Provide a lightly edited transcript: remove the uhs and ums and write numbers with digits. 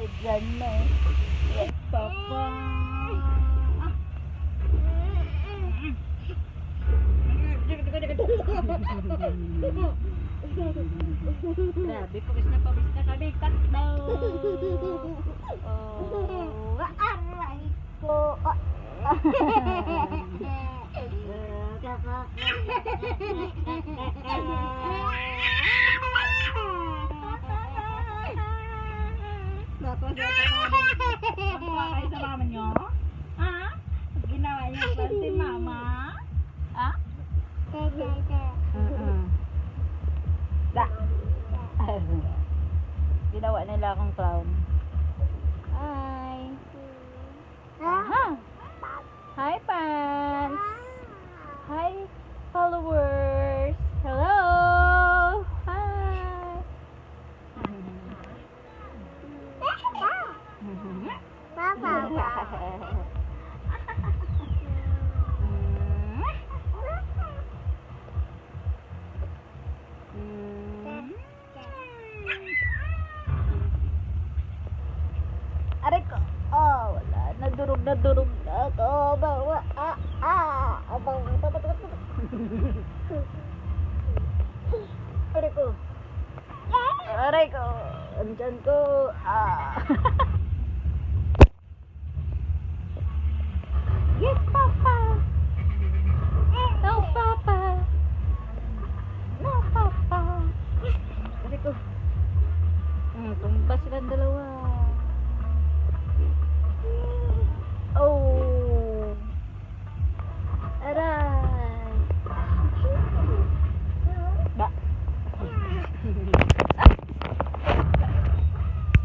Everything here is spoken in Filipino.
Dyan na. Yes, Papa. Grabe, pawis na kami. Takbo! Oh, aray ko! Magkuha kayo sa mama nyo? Ha? Ginawa niyo pa si mama? Ha? Da. Ginawa nila akong clown. Hi. Aha. Hi, fans. Hi, followers. Hello. Hi. Aray ko. Oh, wala. Nadurog na ako. Bawa. Aray ko. Aray ko. Andyan ko. Yes, Papa. No, Papa. No, Papa. Aray ko. Tumba silang dalawa.